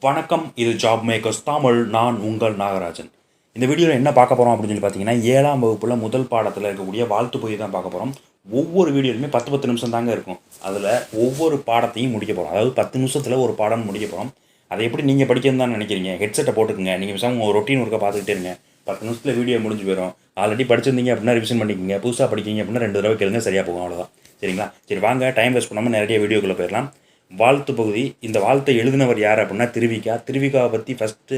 வணக்கம், இது job makers Tamil. நான் உங்கள் நாகராஜன். இந்த வீடியோவில் என்ன பார்க்க போகிறோம் அப்படின்னு சொல்லி பார்த்தீங்கன்னா, 7ஆம் வகுப்பில் முதல் பாடத்தில் இருக்கக்கூடிய வாழ்த்து பொய் தான் பார்க்க போகிறோம். ஒவ்வொரு வீடியோலையுமே 10 நிமிஷம் தாங்க இருக்கும். அதில் ஒவ்வொரு பாடத்தையும் முடிக்க போகிறோம். அதாவது 10 நிமிஷத்தில் ஒரு பாடம் முடிக்க போகிறோம். அதை எப்படி நீங்கள் படிக்கணும்னு தான் நினைக்கிறீங்க? ஹெட்செட்டை போட்டுக்கங்க. நீங்கள் விஷயம் உங்கள் ரொட்டீன் ஒர்க்கை பார்த்துக்கிட்டே இருங்க. 10 நிமிஷத்தில் வீடியோ முடிஞ்சு போயிடும். ஆல்ரெடி படிச்சிருந்தீங்க அப்படின்னா ரிவிஷன் பண்ணிக்கோங்க. புதுசாக படிக்கிங்க அப்படின்னா 2 தடவை கேளுங்க, சரியாக போகும். அவ்வளோதான். சரிங்களா? சரி, வாங்க டைம் வேஸ்ட் பண்ணாமல் நிறைய வீடியோக்குள்ளே போயிடலாம். வாழ்த்து பகுதி. இந்த வாழ்த்தை எழுதினவர் யார் அப்படின்னா திருவிக்கா. திருவிக்காவை பற்றி ஃபஸ்ட்டு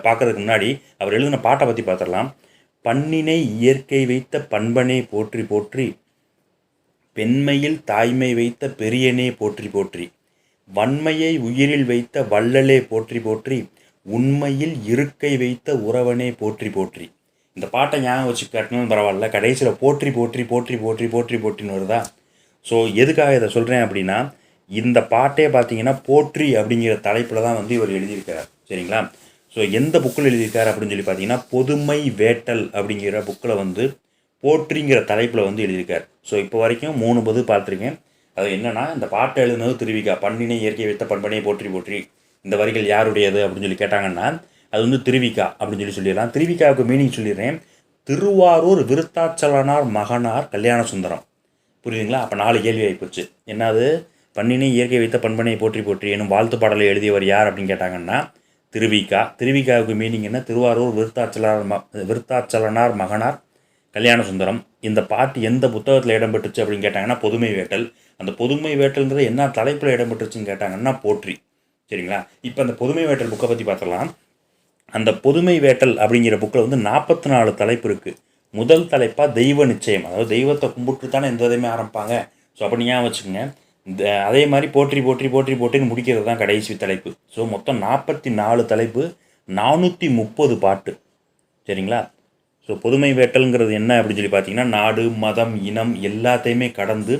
பார்க்குறதுக்கு முன்னாடி அவர் எழுதின பாட்டை பற்றி பார்த்துடலாம். பண்ணினை இயற்கை வைத்த பண்பனே போற்றி போற்றி, பெண்மையில் தாய்மை வைத்த பெரியனே போற்றி போற்றி, வன்மையை உயிரில் வைத்த வள்ளலே போற்றி போற்றி, உண்மையில் இருக்கை வைத்த உறவனே போற்றி போற்றி. இந்த பாட்டை ஞாபகம் வச்சு காட்டினாலும் பரவாயில்ல, கடைசியில் போற்றி போற்றி போற்றி போற்றி போற்றி போற்றின்னு வருதா. ஸோ எதுக்காக இதை சொல்கிறேன் அப்படின்னா, இந்த பாட்டே பார்த்தீங்கன்னா போற்றி அப்படிங்கிற தலைப்பில் தான் வந்து இவர் எழுதியிருக்கார். சரிங்களா? ஸோ எந்த புக்கில் எழுதியிருக்கார் அப்படின்னு சொல்லி பார்த்தீங்கன்னா, பொதுமை வேட்டல் அப்படிங்கிற புக்கில் வந்து போற்றிங்கிற தலைப்பில் வந்து எழுதியிருக்கார். ஸோ இப்போ வரைக்கும் 3 பதில் பார்த்துருக்கேன். அது என்னென்னா, இந்த பாட்டை எழுதுனது திருவிக்கா. பண்ணினை இயற்கை வைத்த பண்பனை போற்றி போற்றி, இந்த வரிகள் யாருடையது அப்படின்னு சொல்லி கேட்டாங்கன்னா அது வந்து திருவிக்கா அப்படின்னு சொல்லிடலாம். திருவிக்காவுக்கு மீனிங் சொல்லிடுறேன். திருவாரூர் விருத்தாச்சலனார் மகனார் கல்யாண சுந்தரம். புரியுதுங்களா? அப்போ 4 கேள்வி ஆகிப்போச்சு. என்னது? பண்ணினை இயற்கை வைத்த பண்பனை போற்றி போற்றி எனும் வாழ்த்து பாடலை எழுதியவர் யார் அப்படின்னு கேட்டாங்கன்னா திருவிக்கா. திருவிக்காவுக்கு மீனிங் என்ன? திருவாரூர் விருத்தாச்சலனார் மகனார் கல்யாண சுந்தரம். இந்த பாட்டு எந்த புத்தகத்தில் இடம்பெற்றுச்சு அப்படின்னு கேட்டாங்கன்னா பொதுமை வேட்டல். அந்த பொதுமை வேட்டல்ன்றது என்ன தலைப்பில் இடம்பெற்றுச்சுன்னு கேட்டாங்கன்னா போற்றி. சரிங்களா? இப்போ அந்த பொதுமை வேட்டல் புக்கை பற்றி பார்த்துடலாம். அந்த பொதுமை வேட்டல் அப்படிங்கிற புக்கில் வந்து 44 தலைப்பு இருக்குது. முதல் தலைப்பாக தெய்வ நிச்சயம். அதாவது தெய்வத்தை கும்பிட்டு தானே எந்த இதையுமே ஆரம்பிப்பாங்க. ஸோ அப்போ நீங்கள் வச்சுக்கோங்க. அதே மாதிரி போற்றி போற்றி போற்றி போற்றின்னு முடிக்கிறது தான் கடைசி தலைப்பு. ஸோ மொத்தம் 44 தலைப்பு, 430 பாட்டு. சரிங்களா? ஸோ பொதுமை வேட்டல்ங்கிறது என்ன அப்படின்னு சொல்லி பார்த்தீங்கன்னா, நாடு மதம் இனம் எல்லாத்தையுமே கடந்து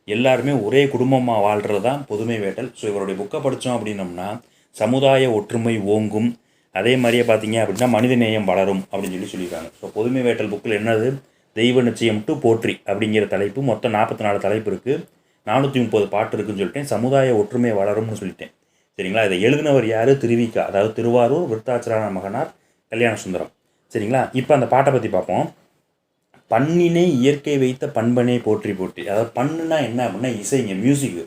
எல்லாருமே ஒரே குடும்பமாக வாழ்கிறது தான் பொதுமை வேட்டல். ஸோ இவருடைய புக்கை படித்தோம் அப்படின்னம்னா சமுதாய ஒற்றுமை ஓங்கும், அதே மாதிரியே பார்த்தீங்க அப்படின்னா மனிதநேயம் வளரும் அப்படின்னு சொல்லியிருக்காங்க. ஸோ பொதுமை வேட்டல் புக்கில் என்னது? தெய்வ நிச்சயம் டு போற்றி அப்படிங்கிற தலைப்பு. மொத்தம் 44 தலைப்பு இருக்குது, 430 பாட்டு இருக்குன்னு சொல்லிட்டேன். சமுதாய ஒற்றுமை வளரும்னு சொல்லிட்டேன். சரிங்களா? இதை எழுதினவர் யார்? திருவிக்கா. அதாவது திருவாரூர் விருத்தாச்சலனார் மகனார் கல்யாண சுந்தரம். சரிங்களா? இப்போ அந்த பாட்டை பற்றி பார்ப்போம். பண்ணினை இயற்கை வைத்த பண்பனே போற்றி போற்றி. அதாவது பண்ணுனா என்ன அப்படின்னா இசைங்க, மியூசிக்கு.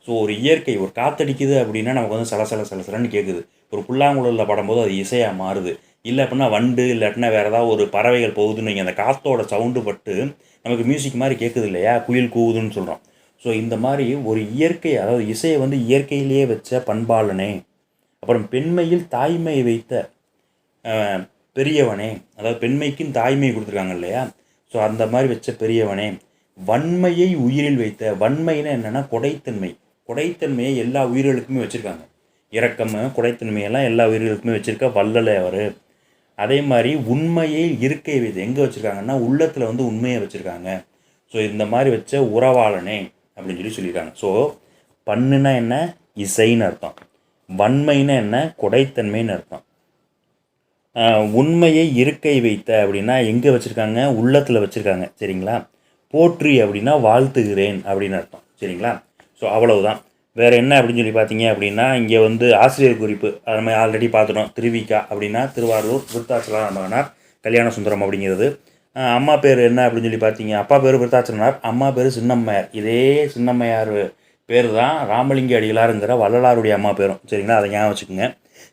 ஸோ ஒரு இயற்கை, ஒரு காற்றடிக்குது அப்படின்னா நமக்கு வந்து சலசலன்னு கேட்குது. ஒரு புல்லாங்குழலில் படும்போது அது இசையாக மாறுது. இல்லை அப்படின்னா வண்டு, இல்லாட்டினா வேறு ஏதாவது ஒரு பறவைகள் போகுதுன்னு வைங்க, அந்த காற்றோட சவுண்டு பட்டு நமக்கு மியூசிக் மாதிரி கேட்குது இல்லையா? குயில் கூவுதுன்னு சொல்கிறோம். ஸோ இந்த மாதிரி ஒரு இயற்கை, அதாவது இசையை வந்து இயற்கையிலேயே வச்ச பண்பாளனே, அப்புறம் பெண்மையில் தாய்மை வைத்த பெரியவனே, அதாவது பெண்மைக்கும் தாய்மை கொடுத்துருக்காங்க இல்லையா? ஸோ அந்த மாதிரி வச்ச பெரியவனே, வன்மையை உயிரில் வைத்த. வன்மைன்னா என்னென்னா கொடைத்தன்மை. கொடைத்தன்மையை எல்லா உயிர்களுக்குமே வச்சுருக்காங்க. இரக்கம், கொடைத்தன்மையெல்லாம் எல்லா உயிர்களுக்குமே வச்சுருக்க வள்ளலே அவர். அதே மாதிரி உண்மையை இருக்கை வைத்து எங்கே வச்சுருக்காங்கன்னா உள்ளத்தில் வந்து உண்மையை வச்சுருக்காங்க. ஸோ இந்த மாதிரி வச்ச உறவாளனே அப்படின்னு சொல்லியிருக்காங்க. ஸோ பண்ணுனா என்ன? இசைன்னு அர்த்தம். வன்மைன்னா என்ன? கொடைத்தன்மைன்னு அர்த்தம். உண்மையை இருக்கை வைத்த அப்படின்னா எங்கே வச்சுருக்காங்க? உள்ளத்தில் வச்சுருக்காங்க. சரிங்களா? போற்றி அப்படின்னா வாழ்த்துகிறேன் அப்படின்னு அர்த்தம். சரிங்களா? ஸோ அவ்வளவுதான். வேறு என்ன அப்படின்னு சொல்லி பார்த்தீங்க அப்படின்னா, இங்கே வந்து ஆசிரியர் குறிப்பு அது மாதிரி ஆல்ரெடி பார்த்துட்டோம். திருவிக்கா அப்படின்னா திருவாரூர் விருத்தாச்சலனார் மகனார் கல்யாண சுந்தரம் அப்படிங்கிறது. அம்மா பேர் என்ன அப்படின்னு சொல்லி பார்த்தீங்க, அப்பா பேர் விருத்தாச்சலனார், அம்மா பேர் சின்னம்மையார். இதே சின்னம்மையார் பேர் தான் ராமலிங்க அடிகளாருங்கிற வள்ளலாருடைய அம்மா பேரும். சரிங்களா? அதை ஞாபகம் வச்சுக்கோங்க.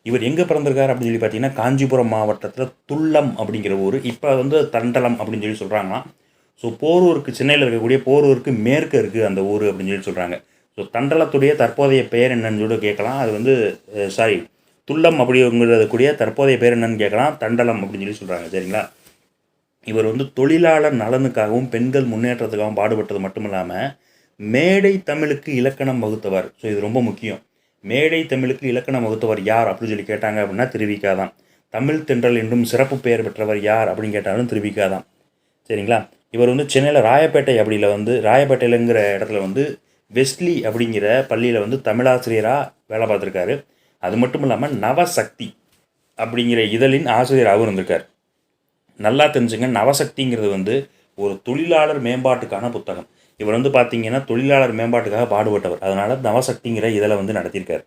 இவர் எங்கே பிறந்திருக்கார் அப்படின்னு சொல்லி பார்த்தீங்கன்னா, காஞ்சிபுரம் மாவட்டத்தில் துல்லம் அப்படிங்கிற ஊர். இப்போ வந்து தண்டலம் அப்படின்னு சொல்லி சொல்கிறாங்களாம். ஸோ போரூருக்கு, சென்னையில் இருக்கக்கூடிய போரூருக்கு மேற்கு இருக்குது அந்த ஊர் அப்படின்னு சொல்கிறாங்க. ஸோ தண்டலத்துடைய தற்போதைய பெயர் என்னன்னு சொல்லி கேட்கலாம். அது வந்து துல்லம் அப்படிங்கிறது கூடிய தற்போதைய பேர் என்னன்னு கேட்கலாம். தண்டலம் அப்படின்னு சொல்கிறாங்க. சரிங்களா? இவர் வந்து தொழிலாளர் நலனுக்காகவும் பெண்கள் முன்னேற்றத்துக்காகவும் பாடுபட்டது மட்டும் இல்லாமல் மேடை தமிழுக்கு இலக்கணம் வகுத்தவர். ஸோ இது ரொம்ப முக்கியம். மேடை தமிழுக்கு இலக்கணம் வகுத்தவர் யார் அப்படின்னு சொல்லி கேட்டாங்க அப்படின்னா திருவிக்கா தான். தமிழ் தென்றல் என்றும் சிறப்பு பெயர் பெற்றவர் யார் அப்படின்னு கேட்டாலும் திருவிக்கா தான். சரிங்களா? இவர் வந்து சென்னையில் ராயப்பேட்டையிலங்கிற இடத்துல வந்து வெஸ்ட்லி அப்படிங்கிற பள்ளியில் வந்து தமிழாசிரியராக வேலை பார்த்துருக்காரு. அது மட்டும் இல்லாமல் நவசக்தி அப்படிங்கிற இதழின் ஆசிரியராகவும் இருந்திருக்கார். நல்லா தெரிஞ்சுங்க, நவசக்திங்கிறது வந்து ஒரு தொழிலாளர் மேம்பாட்டுக்கான புத்தகம். இவர் வந்து பார்த்தீங்கன்னா தொழிலாளர் மேம்பாட்டுக்காக பாடுபட்டவர். அதனால் நவசக்திங்கிற இதழை வந்து நடத்தியிருக்கார்.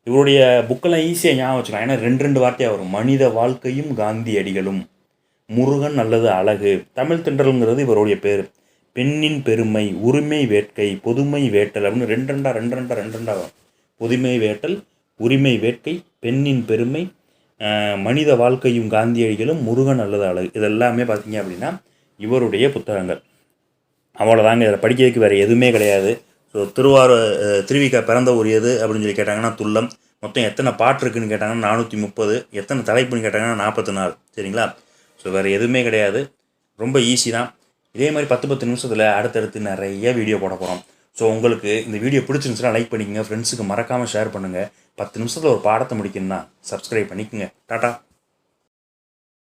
இவருடைய புக்கெல்லாம் ஈஸியாக ஞாபகம் வச்சுக்கலாம். ஏன்னா 2 வார்த்தையாக வரும். மனித வாழ்க்கையும் காந்தியடிகளும், முருகன் அல்லது அழகு, தமிழ் தென்றல்ங்கிறது இவருடைய பேர், பெண்ணின் பெருமை, உரிமை வேட்கை, பொதுமை வேட்டல் அப்படின்னு 2 வரும். பொதுமை வேட்டல், உரிமை வேட்கை, பெண்ணின் பெருமை, மனித வாழ்க்கையும் காந்தியடிகளும், முருகன் அல்லது அழகு, இதெல்லாமே பார்த்தீங்க அப்படின்னா இவருடைய புத்தகங்கள். அவ்வளோதாங்க. இதில் படிக்கிறதுக்கு வேறு எதுவுமே கிடையாது. ஸோ திருவிக பிறந்த ஒரு எது அப்படின்னு சொல்லி கேட்டாங்கன்னா துல்லம். மொத்தம் எத்தனை பாட்டு இருக்குதுன்னு கேட்டாங்கன்னா 430, எத்தனை தலைப்புன்னு கேட்டாங்கன்னா 44. சரிங்களா? ஸோ வேறு எதுவுமே கிடையாது. ரொம்ப ஈஸி தான். இதே மாதிரி 10 நிமிஷத்தில் அடுத்தடுத்து நிறைய வீடியோ போட போகிறோம். ஸோ உங்களுக்கு இந்த வீடியோ பிடிச்சிருந்துச்சுன்னா லைக் பண்ணிக்கங்க, ஃப்ரெண்ட்ஸுக்கு மறக்காமல் ஷேர் பண்ணுங்கள். 10 நிமிஷத்தில் ஒரு பாடத்தை முடிக்கணும்னா சப்ஸ்கிரைப் பண்ணிக்கோங்க. டாட்டா.